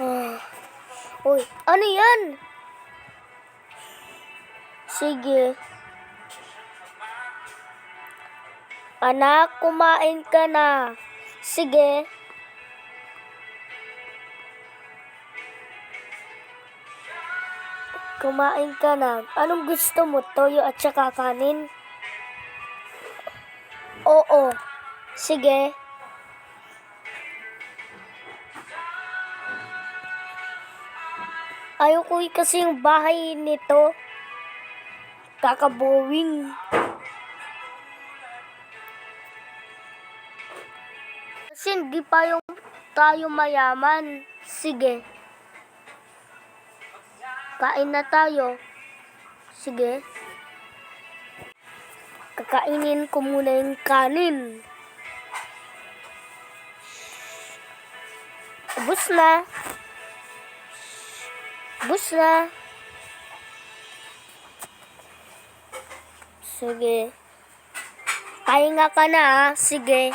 Ah. Uy, ano yan? Sige. Anak, kumain ka na. Sige. Kumain ka na. Anong gusto mo? Toyo at saka kanin? Oo. Sige. Ayoko kasi yung bahay nito. Kaka-boring. Kasi hindi pa yung tayo mayaman. Sige. Kain na tayo. Sige. Kakainin ko muna yung kanin. Ubus na. Ubus na. Sige. Pahinga ka na ha. Sige.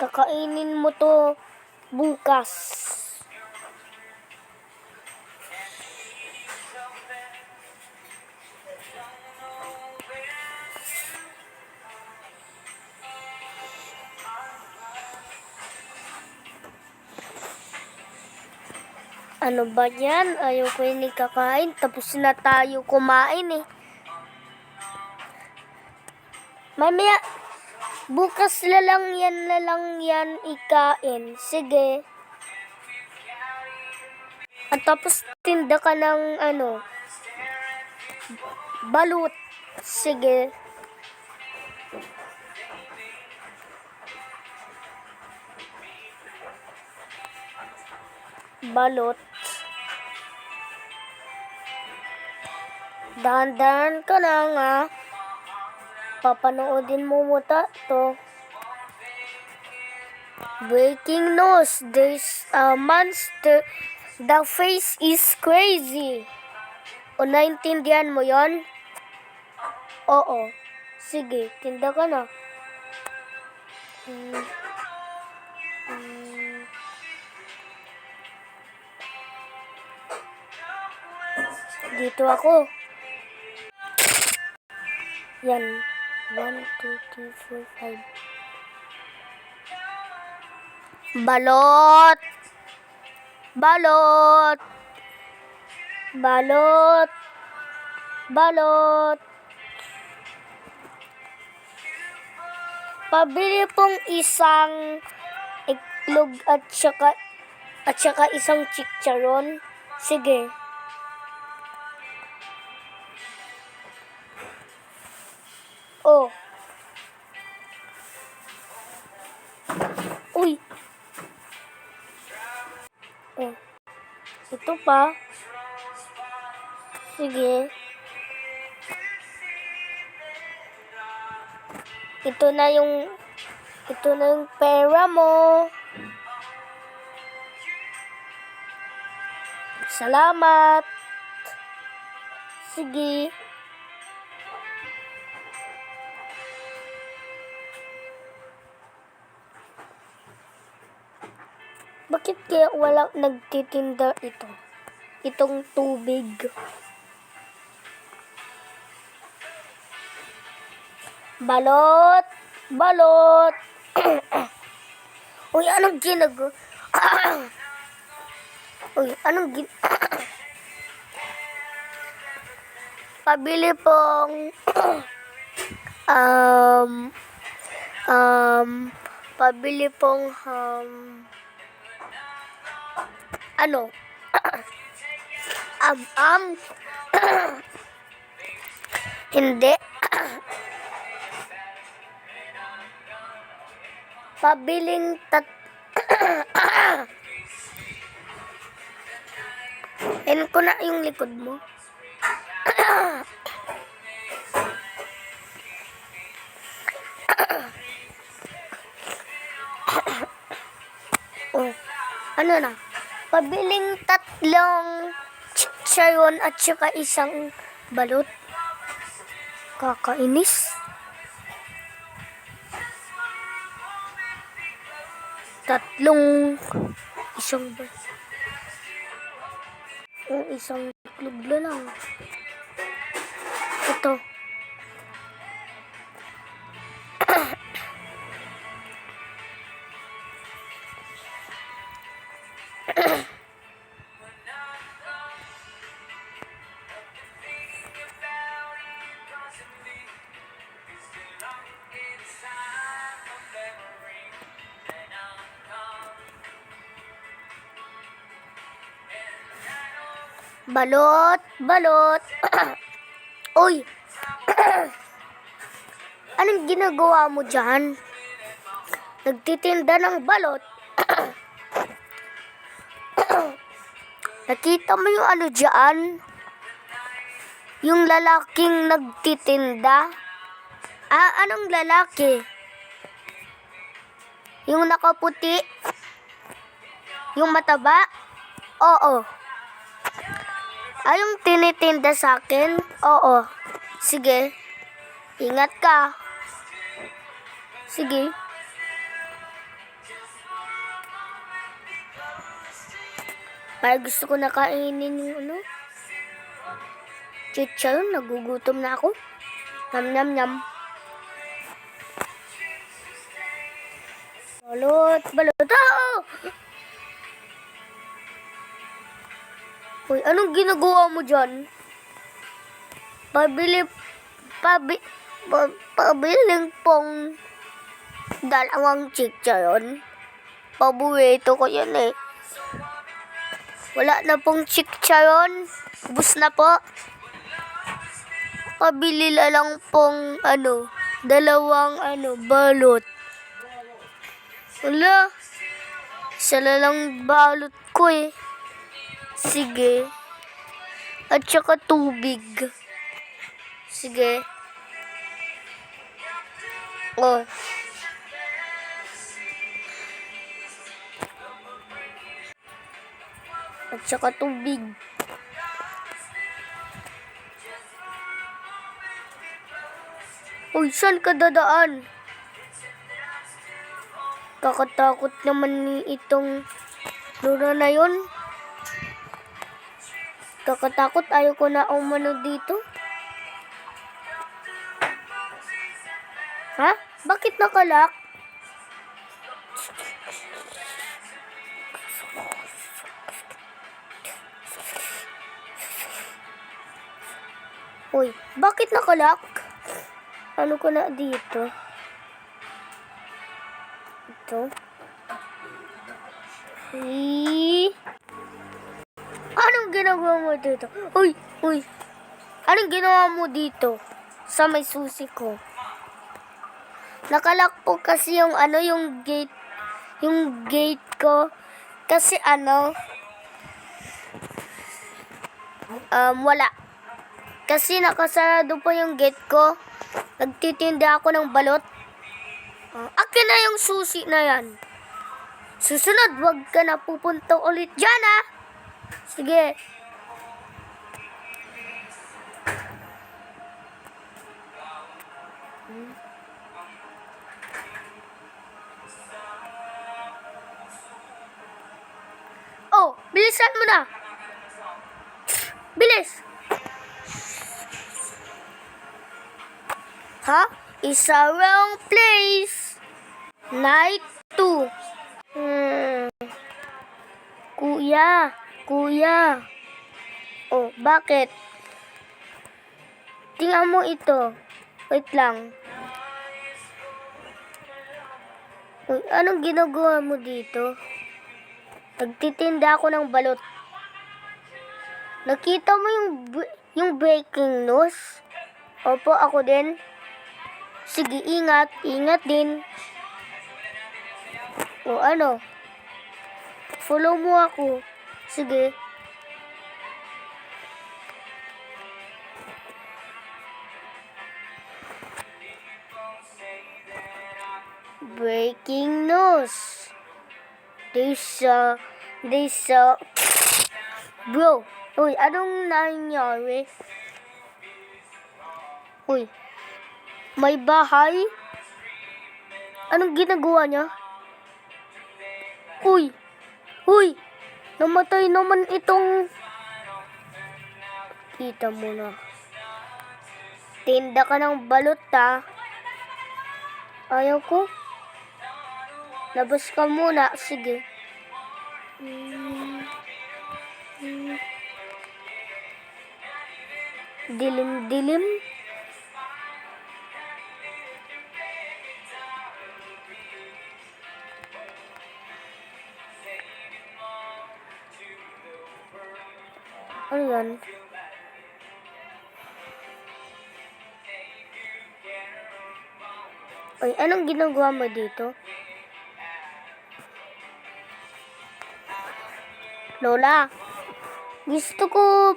Kakainin mo to bukas. Ano ba yan? Ayoko yung kakain. Tapos na tayo kumain eh. Mamaya, bukas na lang yan ikain. Sige. At tapos tinda ka ng balut. Sige. Balot. Dahan-dahan ka na nga. Papanoodin mo muta to. Breaking news. There's a monster. The face is crazy. O naintindihan mo yon? Oo. Sige, tinda ka na. Dito ako. Yan. 1, 2, 3, 4, 5. Balot. Balot. Balot. Balot. Pabili pong isang itlog at saka isang chicharon. Sige. Oh. Uy. Oh. Ito pa. Sige. Ito na yung pera mo. Salamat. Sige. Bakit kaya walang nagtitinda ito? Itong tubig. Balot. Balot. Uy, anong ginagawa? Uy, pabili pong pabili pong hindi. Pabiling ko na yung likod mo. Oh, ano na? Pabiling 3 chicharon at saka isang balot. Kakainis. Isang ba? Isang itlog na lang. Ito. Balot, balot. Uy. Anong ginagawa mo dyan? Nagtitinda ng balot. Nakita mo yung ano dyan? Yung lalaking nagtitinda? Anong lalaki? Yung nakaputi? Yung mataba? Oo. Yung tinitinda sa akin? Oo. Sige. Ingat ka. Sige. Parang gusto ko na kainin yung chicharon. Nagugutom na ako. Nam nam nam. Balot, balot. Uy, anong ginagawa mo dyan? Pabiling pong 2 chicharon. Paborito ko yan eh. Wala na pong chicharon. Ubus na po. Pabili lang pong 2 balot. Wala. Isa lang balot ko eh. Sige. At saka tubig. Sige. Oh. At saka tubig. Uy, saan ka dadaan? Kakatakot naman ni itong lura na yun. Kakatakot, ayaw ko na umano dito. Ha? Bakit nakalak? Uy, bakit nakalak? Ano ko na dito? Ito. Anong ginagawa mo dito? Uy, uy. Anong ginawa mo dito? Sa may susi ko. Nakalak po kasi yung gate ko. Kasi wala. Kasi nakasarado po yung gate ko. Nagtitinda ako ng balot. Akin na yung susi na yan. Susunod, wag ka na pupunta ulit dyan, ha? Sige. Oh, bilisan mo na. Bilis. Ha? Is a wrong place. Night 2. Kuya. Oh, bakit? Tingnan mo ito. Wait lang. Uy, anong ginagawa mo dito? Nagtitinda ako ng balot. Nakita mo yung breaking news? Opo, ako din. Sige, ingat. Ingat din. O follow mo ako. Sige. Breaking news. Bro, uy, anong nangyari? Uy, may bahay? Anong ginagawa niya? Uy! Uy! Namatay naman itong... Kita mo na. Tinda ka ng balot, ha? Ayaw ko. Labas ka muna. Sige. Dilim-dilim. Ano yan? Ay, anong ginagawa mo dito? Lola, gusto ko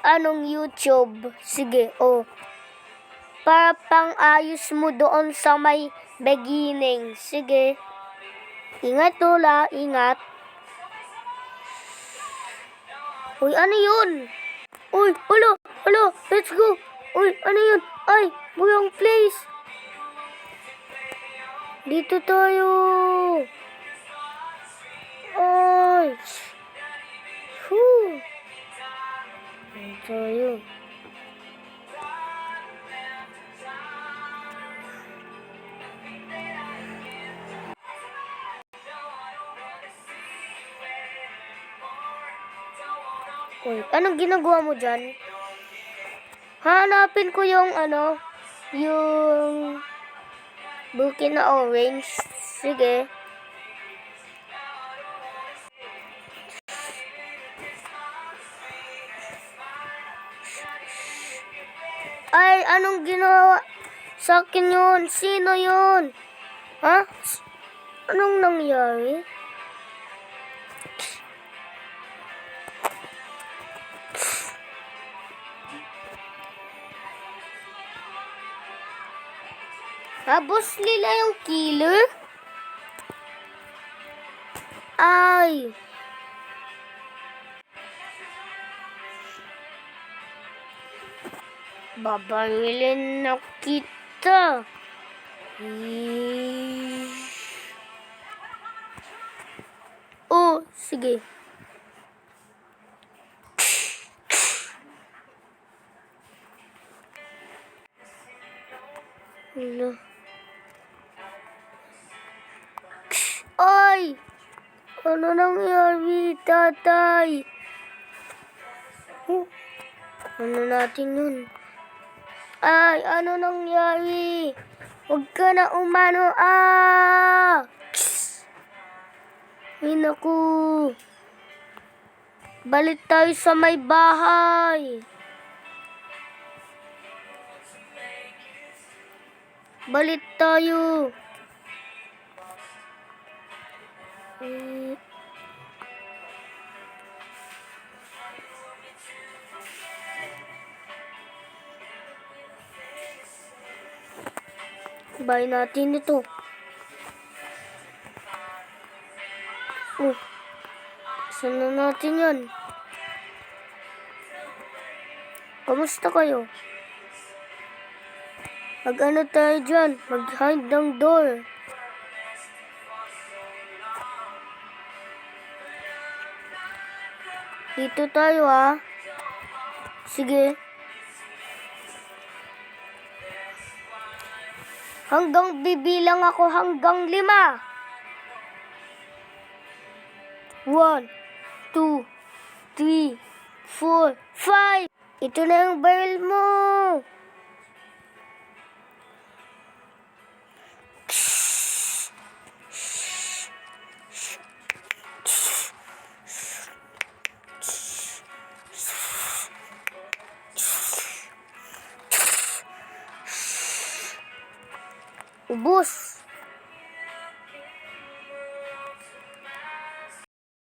anong YouTube. Sige, oh. Para pang ayos mo doon sa may beginning. Sige. Ingat, Lola. Ingat. Uy, ano yun? Uy, alo, let's go. Uy, ano yun? Ay, buyong place. Dito tayo. Ay. Whew. Dito tayo. Uy, anong ginagawa mo dyan? Hanapin ko yung yung bukin na orange. Sige. Ay, anong ginawa sa akin yun? Sino yun? Ha? Anong nangyari? Boss nila yung killer? Ay. Babarilin na kita. Oh, sige. Hala. Ay! Ano nangyari, tatay? Ano natin yun? Ay, ano nangyari? Huwag ka na umano, Ay, naku. Balik tayo sa may bahay. Balik tayo. Bahay natin ito. Oh, saan na natin yan? Kamusta kayo? Mag-ano tayo dyan? Mag-hide ng door. Dito tayo, ha? Sige. Hanggang bibilang ako hanggang 5. 1, 2, 3, 4, 5. Ito na yung barrel mo. Ubus.